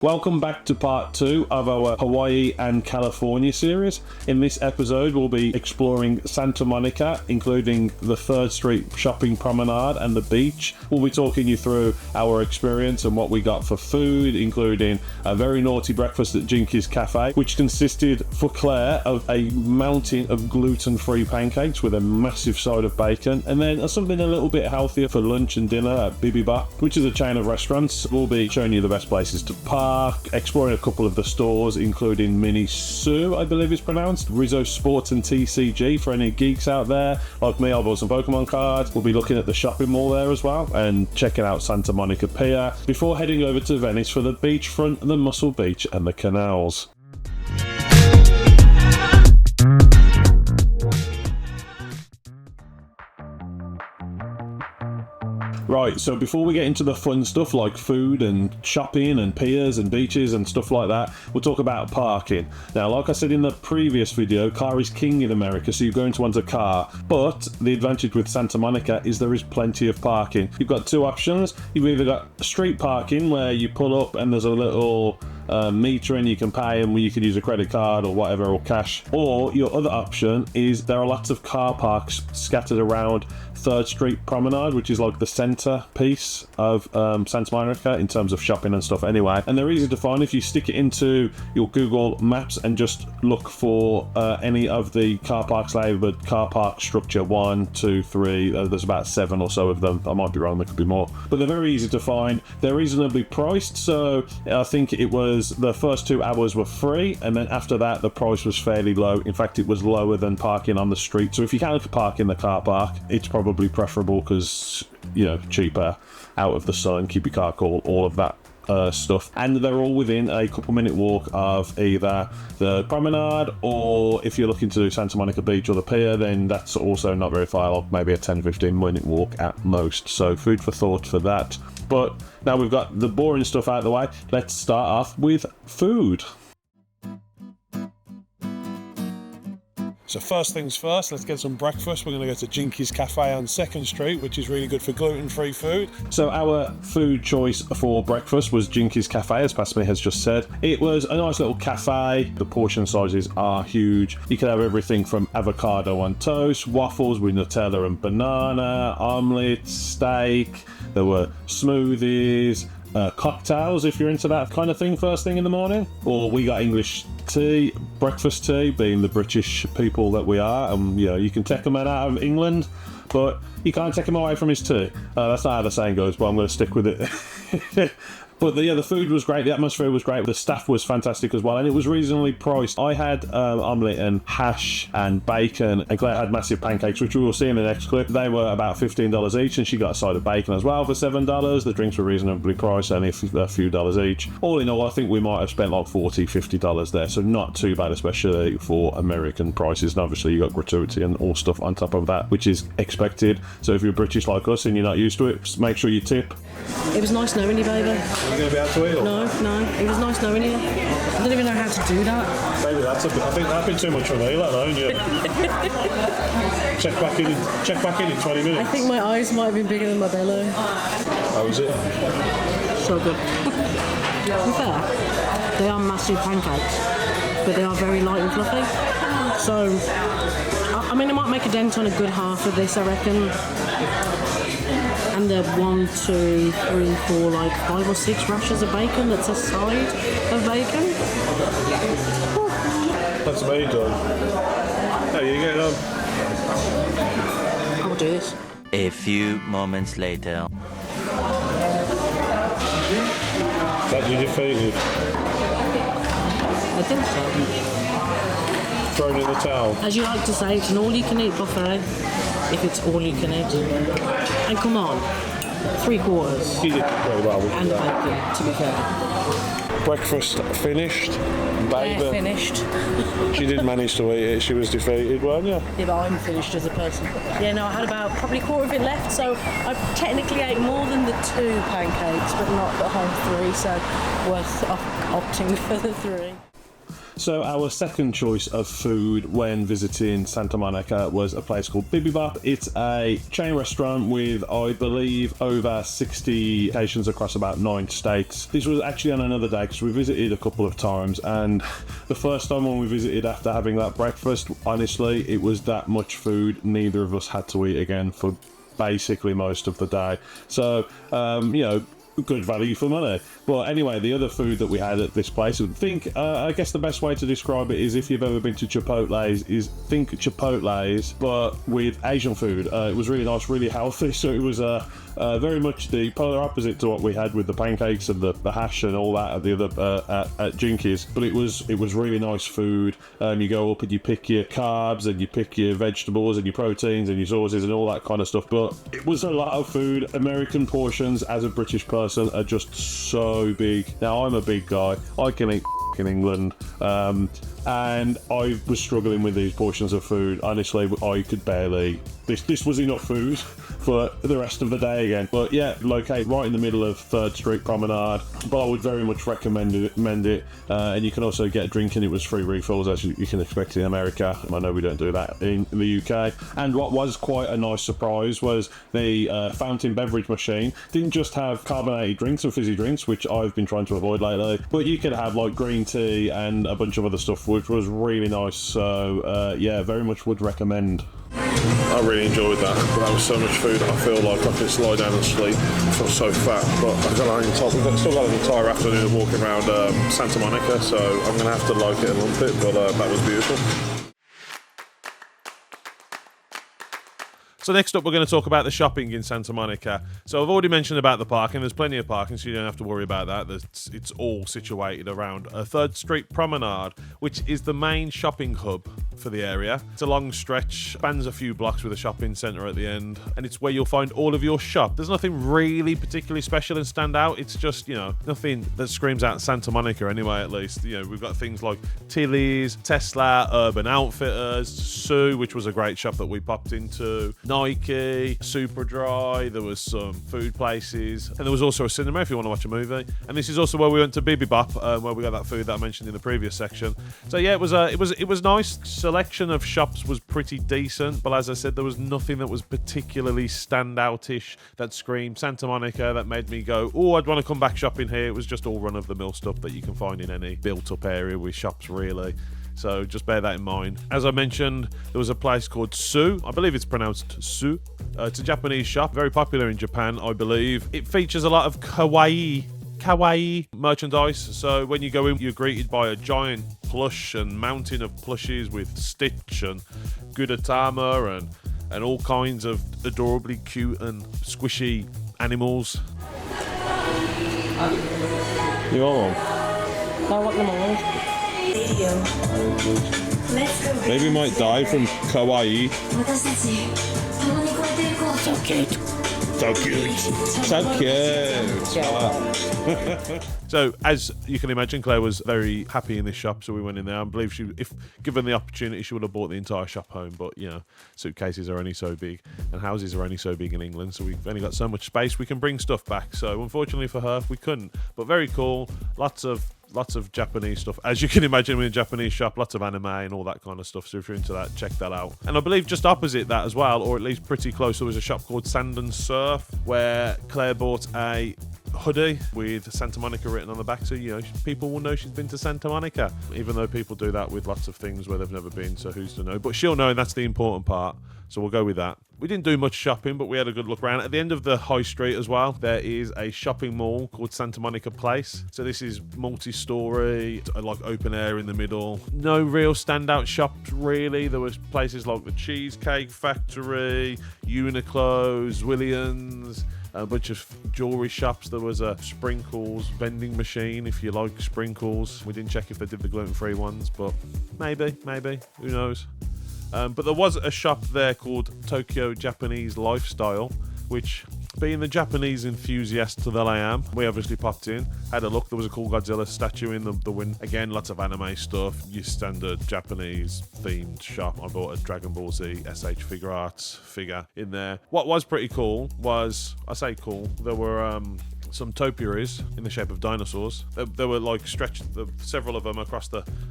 Welcome back to part 2 of our Hawaii and California series. In this episode, we'll be exploring Santa Monica, including the 3rd Street shopping promenade and the beach. We'll be talking you through our experience and what we got for food, including a very naughty breakfast at Jinky's Cafe, which consisted for Claire of a mountain of gluten-free pancakes with a massive side of bacon, and then something a little bit healthier for lunch and dinner at BrummieBox, which is a chain of restaurants. We'll be showing you the best places to park, exploring a couple of the stores, including Mini Sue, I believe it's pronounced, Rizzo Sports and TCG for any geeks out there. Like me, I bought some Pokemon cards. We'll be looking at the shopping mall there as well and checking out Santa Monica Pier before heading over to Venice for the beachfront, the Muscle Beach and the Canals. Right, so before we get into the fun stuff like food and shopping and piers and beaches and stuff like that, we'll talk about parking. Now, like I said in the previous video, car is king in America, so you're going to want a car. But the advantage with Santa Monica is there is plenty of parking. You've got two options. You've either got street parking where you pull up and there's a little meter and you can pay and you can use a credit card or whatever or cash. Or your other option is there are lots of car parks scattered around 3rd Street Promenade, which is like the centre piece of Santa Monica in terms of shopping and stuff anyway, and they're easy to find if you stick it into your Google Maps and just look for any of the car parks labelled car park structure 1, 2, 3. There's about 7 or so of them. I might be wrong, there could be more, but they're very easy to find. They're reasonably priced, so I think it was the first 2 hours were free, and then after that the price was fairly low. In fact, it was lower than parking on the street, so if you can park in the car park, it's probably preferable because, you know, cheaper, out of the sun, keep your car cool, all of that stuff. And they're all within a couple minute walk of either the promenade, or if you're looking to do Santa Monica Beach or the pier, then that's also not very far, like maybe a 10-15 minute walk at most. So food for thought for that. But now we've got the boring stuff out of the way, let's start off with food. So first things first, let's get some breakfast. We're going to go to Jinky's Cafe on 2nd Street, which is really good for gluten-free food. So our food choice for breakfast was Jinky's Cafe, as Pasme has just said. It was a nice little cafe. The portion sizes are huge. You can have everything from avocado on toast, waffles with Nutella and banana, omelette, steak. There were smoothies, cocktails if you're into that kind of thing first thing in the morning. Or we got English tea, breakfast tea, being the British people that we are. You know, you can take a man out of England, but you can't take him away from his tea. That's not how the saying goes, but I'm going to stick with it. But the food was great, the atmosphere was great, the staff was fantastic as well, and it was reasonably priced. I had omelette and hash and bacon, and Claire had massive pancakes, which we will see in the next clip. They were about $15 each, and she got a side of bacon as well for $7. The drinks were reasonably priced, only a few dollars each. All in all, I think we might have spent like $40, $50 there, so not too bad, especially for American prices. And obviously you got gratuity and all stuff on top of that, which is expected. So if you're British like us and you're not used to it, make sure you tip. It was nice knowing you, baby. Are you going to be able to eat all? No, it was nice knowing you. I don't even know how to do that. Maybe I think that'd been too much for me, let alone you. check back in 20 minutes. I think my eyes might have been bigger than my belly. How was it? So good. To be fair, they are massive pancakes, but they are very light and fluffy. So, I mean, it might make a dent on a good half of this, I reckon. And they're 1, 2, 3, 4, like 5 or 6 rashers of bacon. That's a side of bacon. That's me done. How are you getting on? I'll do this. A few moments later. That you defeated. I think so. Thrown in the towel. As you like to say, it's an all-you-can-eat buffet. If it's all you can eat. And come on, 3/4. You did pretty well with And that. bacon, to be fair. Breakfast finished. Baby. Finished. She did manage to eat it. She was defeated, weren't you? Yeah, but I'm finished as a person. Yeah, no, I had about probably a quarter of it left, so I technically ate more than the 2 pancakes, but not the whole 3, so worth opting for the 3. So our second choice of food when visiting Santa Monica was a place called BrummieBox. It's a chain restaurant with, I believe, over 60 locations across about 9 states. This was actually on another day because we visited a couple of times, and the first time when we visited after having that breakfast, honestly, it was that much food neither of us had to eat again for basically most of the day. So, you know, good value for money. But anyway, the other food that we had at this place, I guess the best way to describe it is, if you've ever been to Chipotle's, is think Chipotle's but with Asian food. It was really nice, really healthy, so it was very much the polar opposite to what we had with the pancakes and the hash and all that at the other at Jinkies. But it was really nice food. You go up and you pick your carbs and you pick your vegetables and your proteins and your sauces and all that kind of stuff. But it was a lot of food. American portions, as a British person, are just so big. Now, I'm a big guy. I can eat in England, and I was struggling with these portions of food. Honestly, I could barely. This was enough food for the rest of the day again. But yeah, located right in the middle of 3rd Street Promenade. But I would very much recommend it. And you can also get a drink, and it was free refills, as you can expect in America. I know we don't do that in the UK. And what was quite a nice surprise was the fountain beverage machine didn't just have carbonated drinks and fizzy drinks, which I've been trying to avoid lately, but you could have like green tea and a bunch of other stuff, which was really nice. So yeah, very much would recommend. I really enjoyed that. That was so much food. I feel like I could lie down and sleep. I feel so fat, but I've still got an entire afternoon of walking around Santa Monica, so I'm going to have to like it and lump it, but that was beautiful. So next up, we're going to talk about the shopping in Santa Monica. So I've already mentioned about the parking. There's plenty of parking, so you don't have to worry about that. It's all situated around a 3rd Street Promenade, which is the main shopping hub for the area. It's a long stretch, spans a few blocks with a shopping centre at the end, and it's where you'll find all of your shop. There's nothing really particularly special and stand out. It's just, you know, nothing that screams out Santa Monica anyway, at least. You know, we've got things like Tilly's, Tesla, Urban Outfitters, Sue, which was a great shop that we popped into, Nike, Superdry, there was some food places, and there was also a cinema if you want to watch a movie. And this is also where we went to BrummieBox, where we got that food that I mentioned in the previous section. So yeah, it was nice. Selection of shops was pretty decent, but as I said, there was nothing that was particularly standoutish that screamed Santa Monica that made me go, oh, I'd want to come back shopping here. It was just all run-of-the-mill stuff that you can find in any built-up area with shops, really. So just bear that in mind. As I mentioned, there was a place called Sue. I believe it's pronounced Sue. It's a Japanese shop, very popular in Japan, I believe. It features a lot of kawaii merchandise. So when you go in, you're greeted by a giant plush and mountain of plushies with Stitch and Gudetama and all kinds of adorably cute and squishy animals. You want one? I want them all. Maybe you might die from kawaii. So cute. So cute. So cute. So, as you can imagine, Claire was very happy in this shop, so we went in there. I believe if given the opportunity, she would have bought the entire shop home, but, you know, suitcases are only so big, and houses are only so big in England, so we've only got so much space we can bring stuff back. So, unfortunately for her, we couldn't. But very cool. Lots of Japanese stuff. As you can imagine, in a Japanese shop, lots of anime and all that kind of stuff. So if you're into that, check that out. And I believe just opposite that as well, or at least pretty close, there was a shop called Sand and Surf, where Claire bought a hoodie with Santa Monica written on the back, so, you know, people will know she's been to Santa Monica, even though people do that with lots of things where they've never been, so who's to know. But she'll know, and that's the important part, so we'll go with that. We didn't do much shopping, but we had a good look around. At the end of the high street as well, there is a shopping mall called Santa Monica Place. So this is multi-story, like open air in the middle. No real standout shops, really. There was places like the Cheesecake Factory, Uniqlo's, Williams, a bunch of jewellery shops. There was a sprinkles vending machine, if you like sprinkles. We didn't check if they did the gluten-free ones, but maybe, who knows. But there was a shop there called Tokyo Japanese Lifestyle, which, being the Japanese enthusiast that I am, we obviously popped in, had a look. There was a cool Godzilla statue in the window. Again, lots of anime stuff, your standard Japanese themed shop. I bought a Dragon Ball Z SH figure in there. What was pretty cool was, I say cool, there were some topiaries in the shape of dinosaurs. They were like stretched, several of them across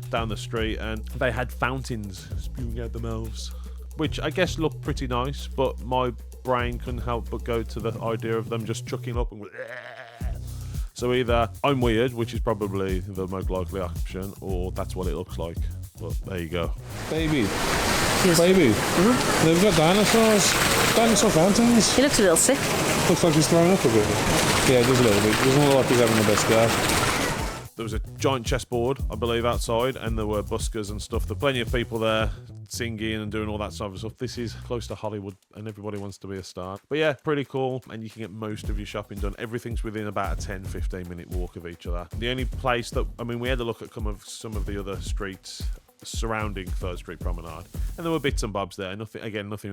down the street, and they had fountains spewing out the mouths, which I guess looked pretty nice, but my brain couldn't help but go to the idea of them just chucking up and so either I'm weird, which is probably the most likely option, or that's what it looks like. But there you go. Baby. Yes. Baby. They've got dinosaurs. Dinosaur fountains. He looks a little sick. Looks like he's throwing up a bit. Yeah, just a little bit. Doesn't look like he's having the best day. There was a giant chessboard, I believe, outside, and there were buskers and stuff. There were plenty of people there singing and doing all that sort of stuff. This is close to Hollywood, and everybody wants to be a star. But yeah, pretty cool, and you can get most of your shopping done. Everything's within about a 10-15 minute walk of each other. The only place that, I mean, we had a look at some of the other streets surrounding 3rd Street Promenade, and there were bits and bobs there. Nothing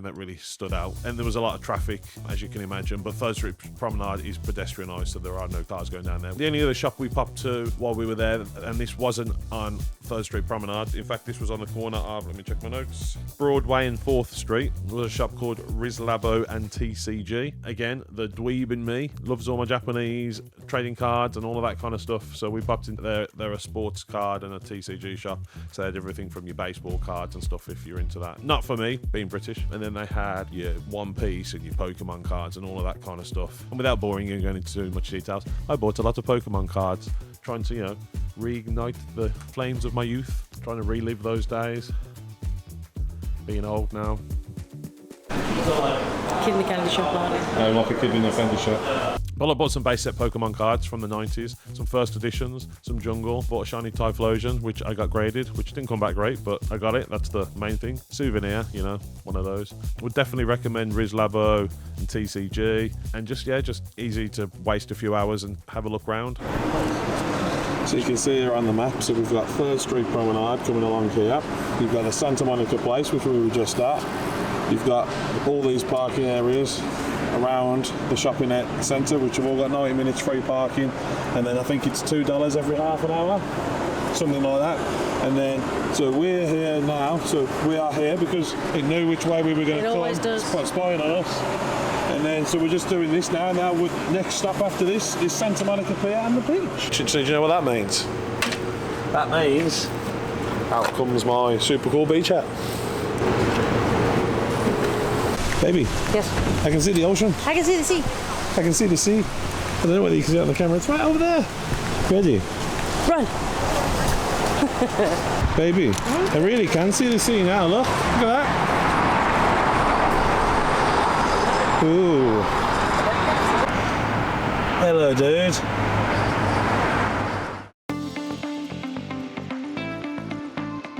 that really stood out, and there was a lot of traffic, as you can imagine, but 3rd Street Promenade is pedestrianised, so there are no cars going down there. The only other shop we popped to while we were there, and this wasn't on 3rd Street Promenade, in fact this was on the corner of, let me check my notes, Broadway and 4th Street, was a shop called Rizlabo and TCG. Again, the dweeb in me loves all my Japanese trading cards and all of that kind of stuff, so we popped into there. They're a sports card and a TCG shop, so they had everything from your baseball cards and stuff if you're into that. Not for me, being British. And then they had your One Piece and your Pokemon cards and all of that kind of stuff. And without boring you and going into too much details, I bought a lot of Pokemon cards, trying to, reignite the flames of my youth, trying to relive those days. Being old now. Kid in the candy shop, like. Like a kid in a candy shop. Well, I bought some base set Pokemon cards from the 90s, some first editions, some Jungle, bought a shiny Typhlosion, which I got graded, which didn't come back great, but I got it. That's the main thing. Souvenir, one of those. Would definitely recommend Rizlabo and TCG, and just easy to waste a few hours and have a look round. So you can see here on the map, so we've got 3rd Street Promenade coming along here. You've got the Santa Monica Place, which we were just at. You've got all these parking areas around the shopping centre, which have all got 90 minutes free parking, and then I think it's $2 every half an hour, something like that. And then, so we're here now, so we are here because it knew which way we were going to come. It always does. It's quite spying on us. And then, so we're just doing this now. Now, next stop after this is Santa Monica Pier and the beach. So do you know what that means? That means out comes my super cool beach hat. Baby. Yes. I can see the ocean. I can see the sea. I can see the sea. I don't know whether you can see it on the camera. It's right over there. Ready? Run. Baby, I really can see the sea now. Look at that. Ooh. Hello, dude.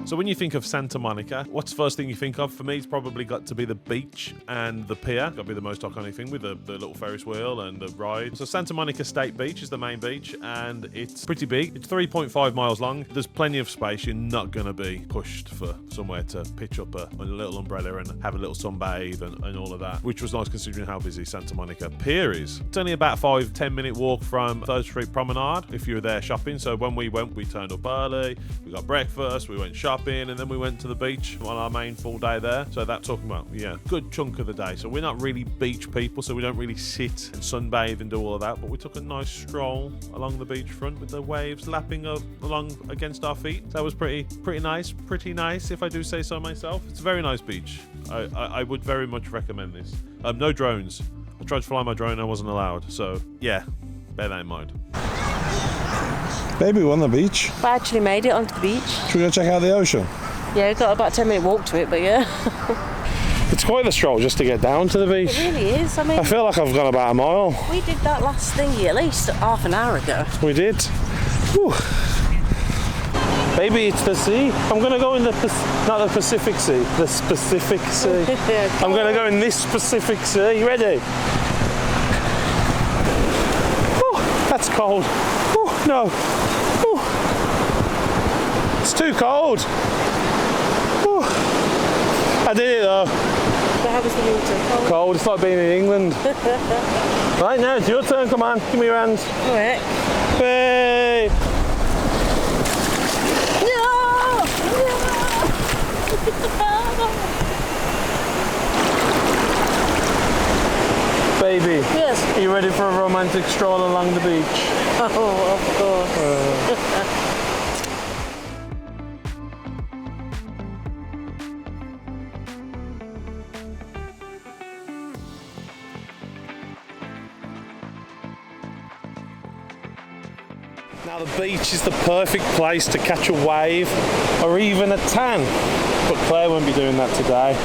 So when you think of Santa Monica, what's the first thing you think of? For me, it's probably got to be the beach and the pier. Got to be the most iconic thing with the little Ferris wheel and the ride. So Santa Monica State Beach is the main beach, and it's pretty big. It's 3.5 miles long. There's plenty of space. You're not going to be pushed for somewhere to pitch up a little umbrella and have a little sunbathe and all of that, which was nice considering how busy Santa Monica Pier is. It's only about 5-10 minute walk from 3rd Street Promenade if you were there shopping. So when we went, we turned up early, we got breakfast, we went shopping, and then we went to the beach on our main full day there. So that took about, good chunk of the day. So we're not really beach people, so we don't really sit and sunbathe and do all of that, but we took a nice stroll along the beachfront with the waves lapping along against our feet. So that was pretty nice if I do say so myself. It's a very nice beach. I would very much recommend this. No drones. I tried to fly my drone, I wasn't allowed. So yeah, bear that in mind. Baby, we're on the beach. I actually made it onto the beach. Should we go check out the ocean? Yeah, we've got about a 10 minute walk to it, but yeah. It's quite a stroll just to get down to the beach. It really is. I mean, I feel like I've gone about a mile. we did that last thingy at least half an hour ago. We did. Whew. Baby, it's the sea. I'm going to go in not the Pacific Sea, the specific sea. I'm going to go in this specific sea. You ready? Oh, that's cold. Oh, no. Oh. It's too cold. Oh. I did it though. So how was the water? Cold. It's like being in England. Right, now it's your turn. Come on, give me your hands. All right. Hey. Baby. Yes. Are you ready for a romantic stroll along the beach? Oh, of course. Now the beach is the perfect place to catch a wave or even a tan. But Claire won't be doing that today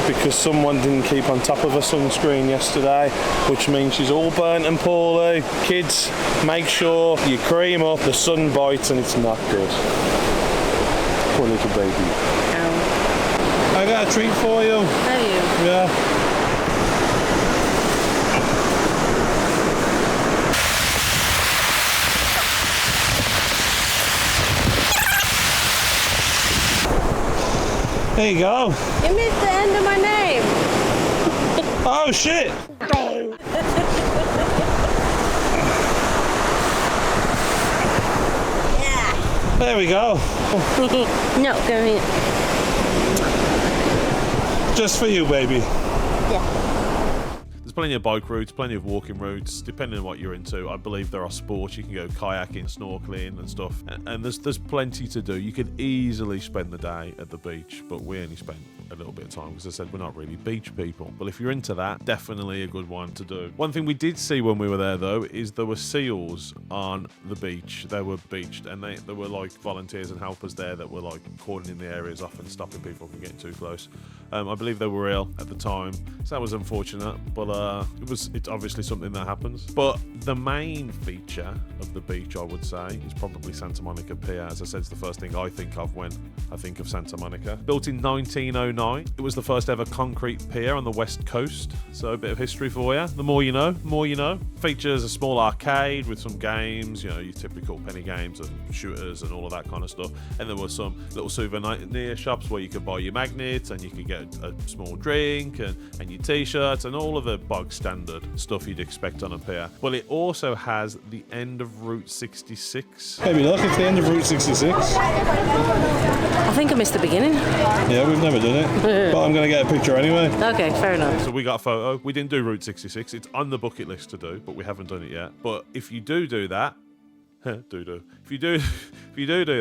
because someone didn't keep on top of her sunscreen yesterday, which means she's all burnt and poorly. Kids, make sure you cream up, the sun bites and it's not good. Poor little baby. Ow. I got a treat for you. Have you? Yeah. There you go. You missed the end of my name. Oh shit! There we go. No, come here. Just for you, baby. Yeah. There's plenty of bike routes, plenty of walking routes, depending on what you're into. I believe there are sports. You can go kayaking, snorkeling and stuff. And there's plenty to do. You could easily spend the day at the beach, but we only spent a little bit of time because I said we're not really beach people. But if you're into that, definitely a good one to do. One thing we did see when we were there though is there were seals on the beach. They were beached and there were like volunteers and helpers there that were like cordoning the areas off and stopping people from getting too close. I believe they were ill at the time, so that was unfortunate, but it's obviously something that happens. But the main feature of the beach, I would say, is probably Santa Monica Pier. As I said, it's the first thing I think of when I think of Santa Monica. Built in 1909, it was the first ever concrete pier on the west coast, so a bit of history for you. The more you know, more you know. Features a small arcade with some games, you know, your typical penny games and shooters and all of that kind of stuff. And there were some little souvenir shops where you could buy your magnets and you could get a small drink and your t-shirts and all of the bog standard stuff you'd expect on a pier. Well, it also has the end of Route 66. Baby, look, it's the end of Route 66. I think I missed the beginning. Yeah, we've never done it, but I'm going to get a picture ananyway. Okay, fair enough. So we got a photo. We didn't do Route 66. It's on the bucket list to do, but we haven't done it yet. But if you do that, If you do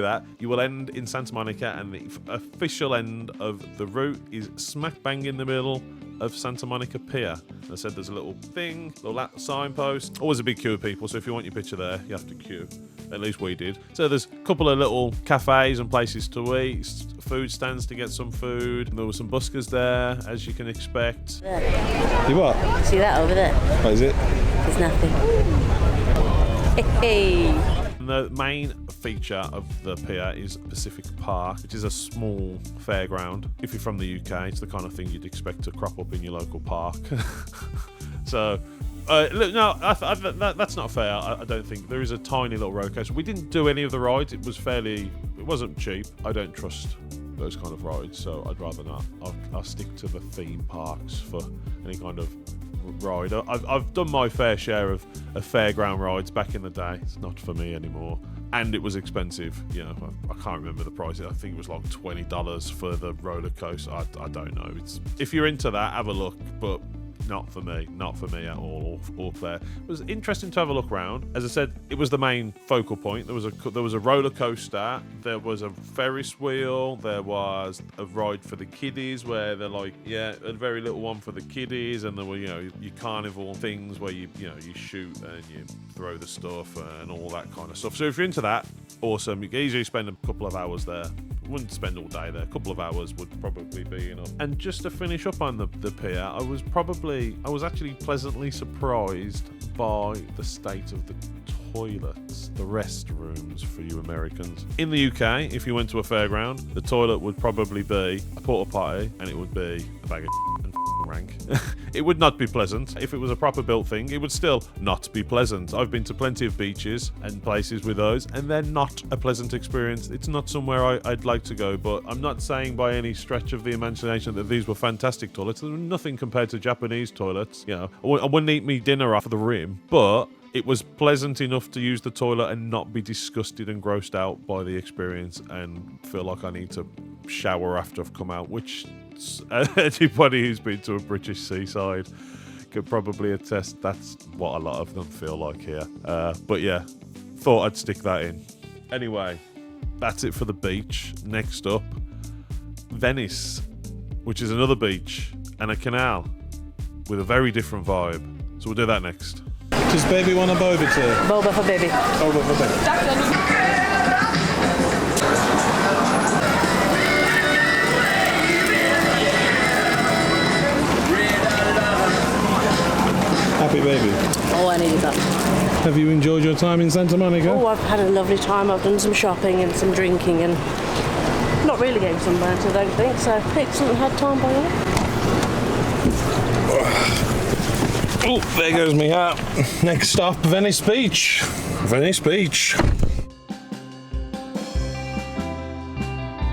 that, you will end in Santa Monica, and the official end of the route is smack bang in the middle of Santa Monica Pier. And I said there's a little thing, little signpost. Always a big queue of people, so if you want your picture there, you have to queue. At least we did. So there's a couple of little cafes and places to eat, food stands to get some food. There were some buskers there, as you can expect. Yeah. You what? See that over there? What is it? There's nothing. Hey. The main feature of the pier is Pacific Park, which is a small fairground. If you're from the UK, it's the kind of thing you'd expect to crop up in your local park. So, look, no, that's not fair. I don't think. There is a tiny little roller coaster. We didn't do any of the rides. It wasn't cheap. I don't trust those kind of rides, so I'd rather not. I'll stick to the theme parks for any kind of ride. I've done my fair share of fairground rides back in the day. It's not for me anymore, and it was expensive. You know, I can't remember the price. I think it was like $20 for the roller coaster. I don't know. If you're into that, have a look, but not for me at all, or Claire. It was interesting to have a look around. As I said, it was the main focal point. There was a roller coaster, there was a Ferris wheel, there was a ride for the kiddies where they're like, yeah, a very little one for the kiddies, and there were, you know, your carnival things where you shoot and you throw the stuff and all that kind of stuff. So if you're into that, awesome. You can easily spend a couple of hours there. Wouldn't spend all day there. A couple of hours would probably be enough. And just to finish up on the pier, I was actually pleasantly surprised by the state of the toilets, the restrooms for you Americans. In the UK, if you went to a fairground, the toilet would probably be a porta potty, and it would be a bag of and rank. It would not be pleasant. If it was a proper built thing, it would still not be pleasant. I've been to plenty of beaches and places with those, and they're not a pleasant experience. It's not somewhere I'd like to go, but I'm not saying by any stretch of the imagination that these were fantastic toilets. There was nothing compared to Japanese toilets. You know, I wouldn't eat me dinner off the rim, but it was pleasant enough to use the toilet and not be disgusted and grossed out by the experience and feel like I need to shower after I've come out, which anybody who's been to a British seaside could probably attest that's what a lot of them feel like here. But yeah, thought I'd stick that in. Anyway, that's it for the beach. Next up, Venice, which is another beach and a canal with a very different vibe. So we'll do that next. Does baby want a boba too? Boba for baby. Boba for baby. Happy baby. Oh, I needed that. Have you enjoyed your time in Santa Monica? Oh, I've had a lovely time. I've done some shopping and some drinking and not really getting sunburnt, I don't think. So excellent had time by all. Oh, there goes me hat. Next stop, Venice Beach. Venice Beach.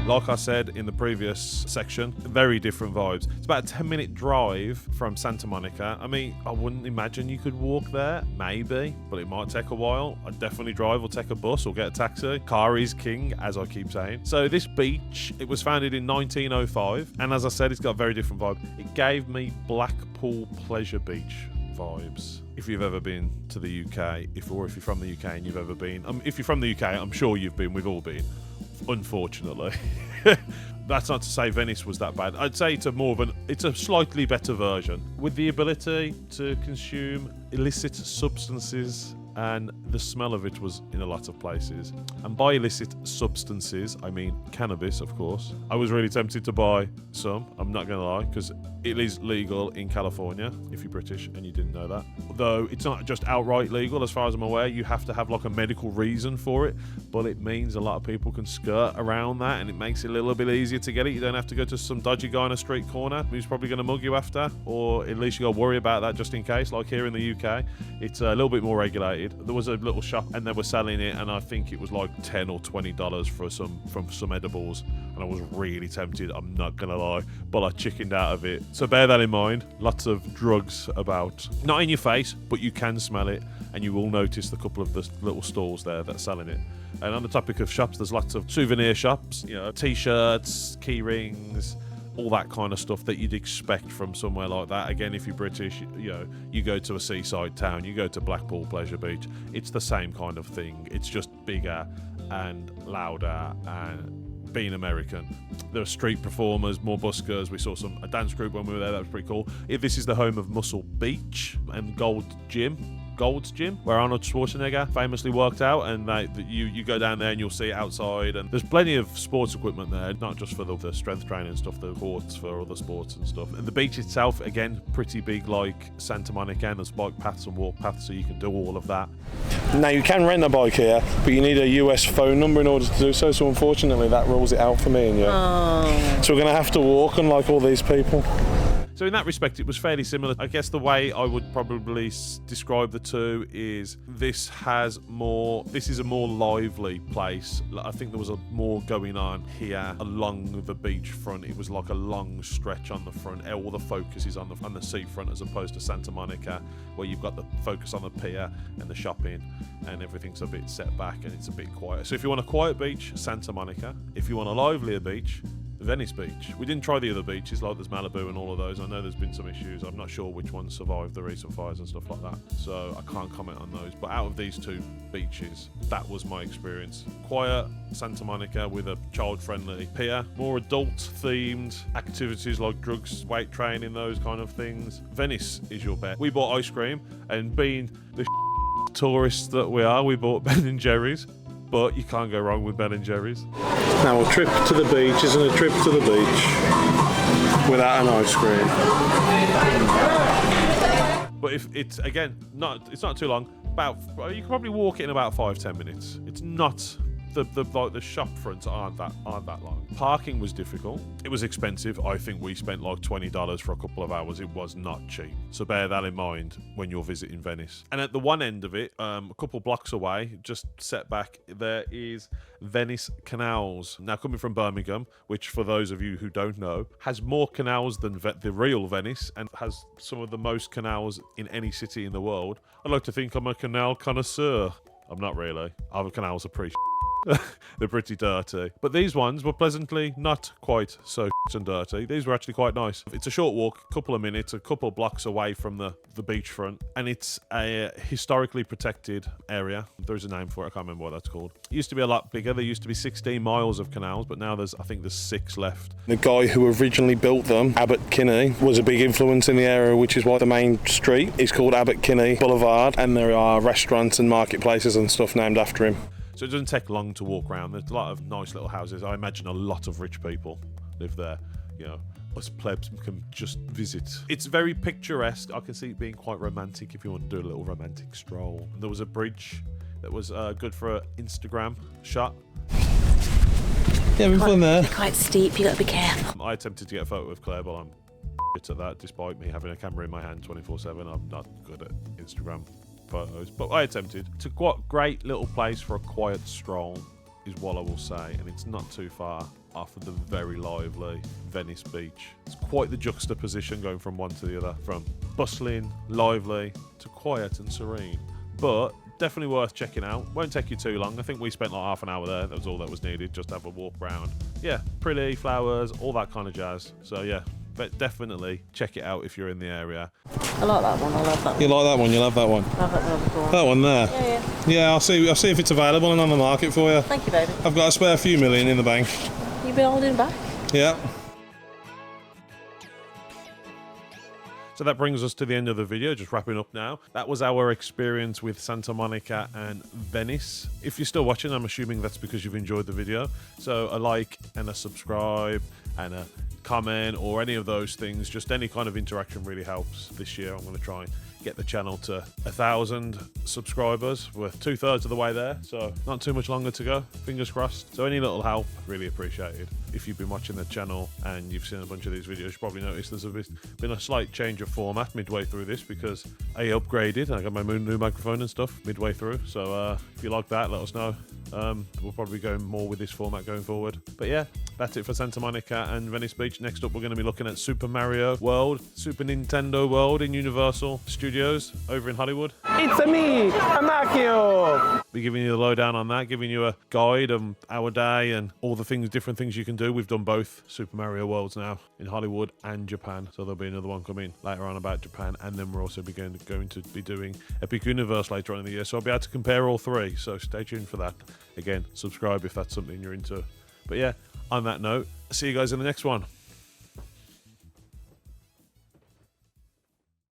Like I said in the previous section, very different vibes. It's about a 10-minute drive from Santa Monica. I mean, I wouldn't imagine you could walk there, maybe, but it might take a while. I'd definitely drive or take a bus or get a taxi. Car is king, as I keep saying. So this beach, it was founded in 1905, and as I said, it's got a very different vibe. It gave me Blackpool Pleasure Beach vibes. If you've ever been to the UK, if you're from the UK and you've ever been, if you're from the UK, I'm sure you've been, we've all been. Unfortunately. That's not to say Venice was that bad. I'd say it's a slightly better version with the ability to consume illicit substances, and the smell of it was in a lot of places. And by illicit substances, I mean cannabis, of course. I was really tempted to buy some, I'm not gonna lie, because it is legal in California, if you're British and you didn't know that. Though it's not just outright legal, as far as I'm aware. You have to have like a medical reason for it, but it means a lot of people can skirt around that, and it makes it a little bit easier to get it. You don't have to go to some dodgy guy on a street corner who's probably going to mug you after, or at least you got to worry about that just in case. Like here in the UK, it's a little bit more regulated. There was a little shop and they were selling it, and I think it was like $10 or $20 for some edibles, and I was really tempted, I'm not gonna lie, but I chickened out of it. So bear that in mind. Lots of drugs about, not in your face, but you can smell it, and you will notice the couple of the little stalls there that are selling it. And on the topic of shops, there's lots of souvenir shops, you know, t-shirts, key rings, all that kind of stuff that you'd expect from somewhere like that. Again, if you're British, you know, you go to a seaside town, you go to Blackpool Pleasure Beach, it's the same kind of thing. It's just bigger and louder and being American. There are street performers, more buskers. We saw a dance group when we were there. That was pretty cool. This is the home of Muscle Beach and Gold's Gym, where Arnold Schwarzenegger famously worked out, and you go down there and you'll see it outside, and there's plenty of sports equipment there, not just for the strength training and stuff, the courts for other sports and stuff. And the beach itself, again, pretty big like Santa Monica, and there's bike paths and walk paths, so you can do all of that. Now you can rent a bike here, but you need a US phone number in order to do so, so unfortunately that rules it out for me and you. Oh. So we're going to have to walk, unlike all these people. So in that respect, it was fairly similar. I guess the way I would probably describe the two is this is a more lively place. I think there was more going on here along the beachfront. It was like a long stretch on the front. All the focus is on the seafront, as opposed to Santa Monica, where you've got the focus on the pier and the shopping, and everything's a bit set back and it's a bit quiet. So if you want a quiet beach, Santa Monica. If you want a livelier beach, Venice Beach. We didn't try the other beaches, like there's Malibu and all of those. I know there's been some issues. I'm not sure which ones survived the recent fires and stuff like that, so I can't comment on those. But out of these two beaches, that was my experience. Quiet Santa Monica with a child-friendly pier, more adult-themed activities like drugs, weight training, those kind of things. Venice is your bet. We bought ice cream, and being the tourists that we are, we bought Ben & Jerry's. But you can't go wrong with Ben & Jerry's. Now a trip to the beach isn't a trip to the beach without an ice cream. But if it's, again, it's not too long. You can probably walk it in about 5-10 minutes. It's not the shop fronts aren't that long. Parking was difficult. It was expensive. I think we spent like $20 for a couple of hours. It was not cheap. So bear that in mind when you're visiting Venice. And at the one end of it, a couple blocks away, just set back, there is Venice Canals. Now, coming from Birmingham, which for those of you who don't know, has more canals than the real Venice, and has some of the most canals in any city in the world. I'd like to think I'm a canal connoisseur. I'm not really. Our canals are pretty They're pretty dirty. But these ones were pleasantly not quite so and dirty. These were actually quite nice. It's a short walk, a couple of minutes, a couple of blocks away from the beachfront, and it's a historically protected area. There's a name for it, I can't remember what that's called. It used to be a lot bigger. There used to be 16 miles of canals, but now I think there's 6 left. The guy who originally built them, Abbot Kinney, was a big influence in the area, which is why the main street is called Abbot Kinney Boulevard, and there are restaurants and marketplaces and stuff named after him. So it doesn't take long to walk around. There's a lot of nice little houses. I imagine a lot of rich people live there. You know, us plebs can just visit. It's very picturesque. I can see it being quite romantic if you want to do a little romantic stroll. There was a bridge that was good for an Instagram shot. Yeah, we've been there. Quite steep, you got to be careful. I attempted to get a photo of Claire, but I'm shit at that. Despite me having a camera in my hand 24/7, I'm not good at Instagram photos. But I attempted. It's a quite great little place for a quiet stroll, is what I will say, and it's not too far off of the very lively Venice Beach. It's quite the juxtaposition going from one to the other, from bustling, lively to quiet and serene. But definitely worth checking out. Won't take you too long. I think we spent like half an hour there. That was all that was needed, just to have a walk around. Yeah, pretty, flowers, all that kind of jazz. So yeah, but definitely check it out if you're in the area. I like that one, I love that one. You like that one? You love that one? I love that one before. That one there? Yeah. Yeah, I'll see if it's available and on the market for you. Thank you, baby. I've got a spare few million in the bank. You've been holding back? Yeah. So that brings us to the end of the video, just wrapping up now. That was our experience with Santa Monica and Venice. If you're still watching, I'm assuming that's because you've enjoyed the video. So a like and a subscribe and a comment or any of those things, just any kind of interaction really helps. This year I'm going to try and get the channel to 1,000 subscribers. We're 2/3 of the way there, so not too much longer to go, fingers crossed. So any little help, really appreciated. If you've been watching the channel and you've seen a bunch of these videos, you probably noticed there's been a slight change of format midway through this, because I upgraded, I got my new microphone and stuff midway through. So if you like that, let us know. We'll probably go more with this format going forward. But yeah, that's it for Santa Monica and Venice Beach. Next up, we're going to be looking at Super Mario World, Super Nintendo World in Universal Studios over in Hollywood. It's me, Amakio. Be giving you the lowdown on that, giving you a guide of our day and all the different things you can do. We've done both Super Mario Worlds now in Hollywood and Japan, so there'll be another one coming later on about Japan, and then we're also going to be doing Epic Universe later on in the year, so I'll be able to compare all three, so stay tuned for that. Again, subscribe if that's something you're into. But yeah, on that note, see you guys in the next one.